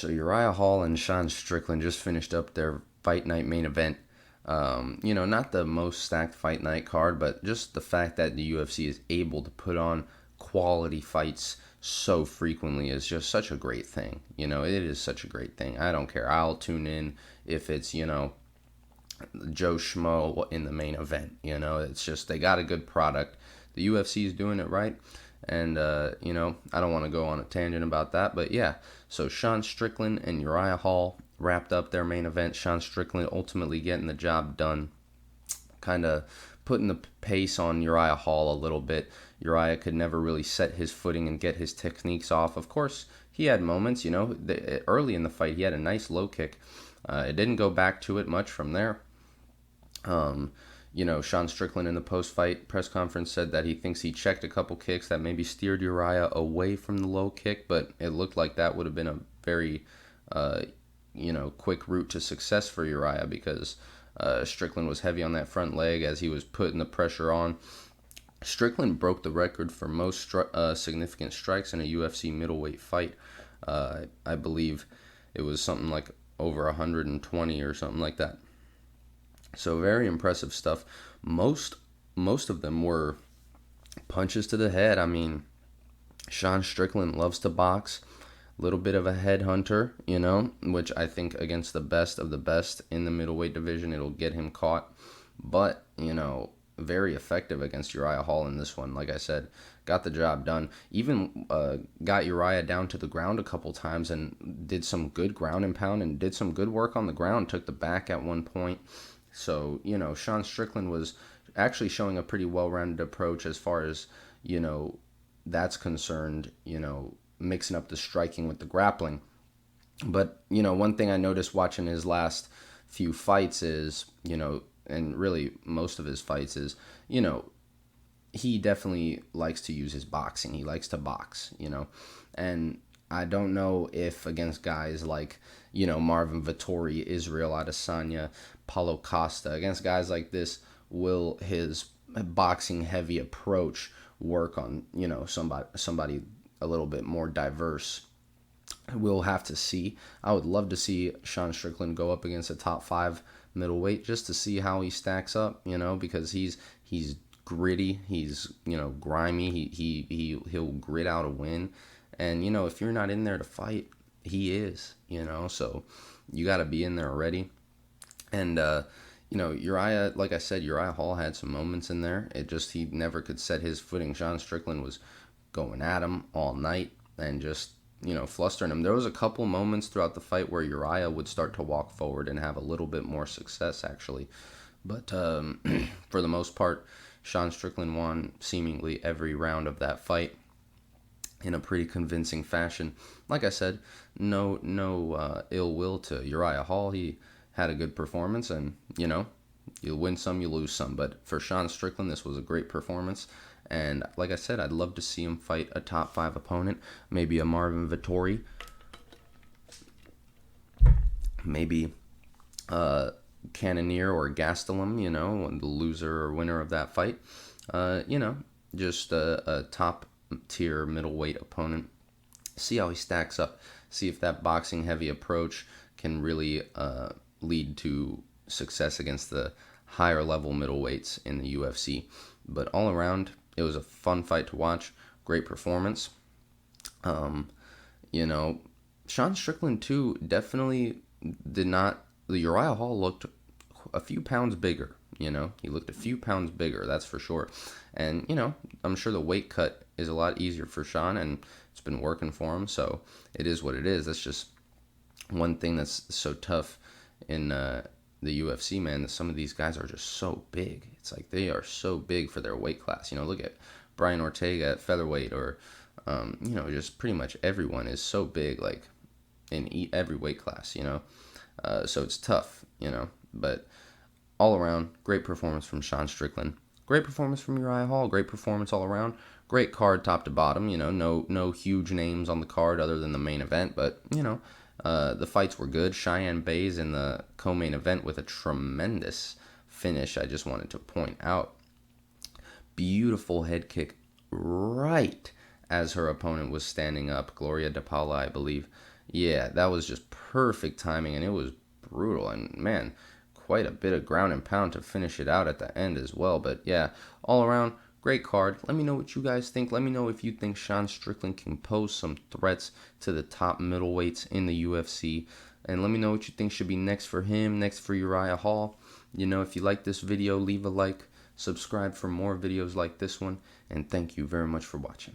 So Uriah Hall and Sean Strickland just finished up their fight night main event. Not the most stacked fight night card, but just the fact that the UFC is able to put on quality fights so frequently is just such a great thing. It is such a great thing. I don't care. I'll tune in if it's, Joe Schmo in the main event. It's just they got a good product. The UFC is doing it right. And, I don't want to go on a tangent about that. But yeah, so Sean Strickland and Uriah Hall wrapped up their main event. Sean Strickland ultimately getting the job done, kind of putting the pace on Uriah Hall a little bit. Uriah could never really set his footing and get his techniques off. Of course, he had moments, early in the fight, he had a nice low kick. It didn't go back to it much from there. Sean Strickland in the post-fight press conference said that he thinks he checked a couple kicks that maybe steered Uriah away from the low kick, but it looked like that would have been a very, quick route to success for Uriah because Strickland was heavy on that front leg as he was putting the pressure on. Strickland broke the record for most significant strikes in a UFC middleweight fight. I believe it was something like over 120 or something like that. So very impressive stuff. Most of them were punches to the head. I mean, Sean Strickland loves to box. A little bit of a headhunter, which I think against the best of the best in the middleweight division, it'll get him caught. But, very effective against Uriah Hall in this one. Like I said, got the job done. Even got Uriah down to the ground a couple times and did some good ground and pound and did some good work on the ground. Took the back at one point. So, Sean Strickland was actually showing a pretty well-rounded approach as far as, that's concerned, mixing up the striking with the grappling. But, one thing I noticed watching his last few fights is, and really most of his fights is, he definitely likes to use his boxing. He likes to box, and I don't know if against guys like, Marvin Vettori, Israel Adesanya, Paulo Costa, against guys like this, will his boxing heavy approach work on, somebody a little bit more diverse. We'll have to see. I would love to see Sean Strickland go up against a top 5 middleweight just to see how he stacks up, because he's gritty, he's, grimy, he'll grit out a win. And, if you're not in there to fight, he is, so you got to be in there already. And, Uriah, like I said, Uriah Hall had some moments in there. He never could set his footing. Sean Strickland was going at him all night and just, flustering him. There was a couple moments throughout the fight where Uriah would start to walk forward and have a little bit more success, actually. But for the most part, Sean Strickland won seemingly every round of that fight in a pretty convincing fashion. Like I said, no ill will to Uriah Hall. He had a good performance, and you win some, you lose some. But for Sean Strickland, this was a great performance. And like I said, I'd love to see him fight a top 5 opponent, maybe a Marvin Vettori, maybe Cannonier or Gastelum, the loser or winner of that fight. Just a top tier middleweight opponent. See how he stacks up. See if that boxing heavy approach can really lead to success against the higher level middleweights in the UFC. But all around, it was a fun fight to watch. Great performance. Sean Strickland too definitely did not. The Uriah Hall looked a few pounds bigger. He looked a few pounds bigger, that's for sure. And, I'm sure the weight cut is a lot easier for Sean, and it's been working for him, so it is what it is. That's just one thing that's so tough in the UFC, man, that some of these guys are just so big. It's like they are so big for their weight class. Look at Brian Ortega at featherweight, or, just pretty much everyone is so big, like, in every weight class, so it's tough, but all around, great performance from Sean Strickland. Great performance from Uriah Hall. Great performance all around. Great card top to bottom. No huge names on the card other than the main event, but, the fights were good. Cheyenne Bays in the co-main event with a tremendous finish, I just wanted to point out. Beautiful head kick right as her opponent was standing up. Gloria DePaula, I believe. Yeah, that was just perfect timing, and it was brutal. And man, quite a bit of ground and pound to finish it out at the end as well. But yeah, all around, great card. Let me know what you guys think. Let me know if you think Sean Strickland can pose some threats to the top middleweights in the UFC. And let me know what you think should be next for him, next for Uriah Hall. If you like this video, leave a like, subscribe for more videos like this one, and thank you very much for watching.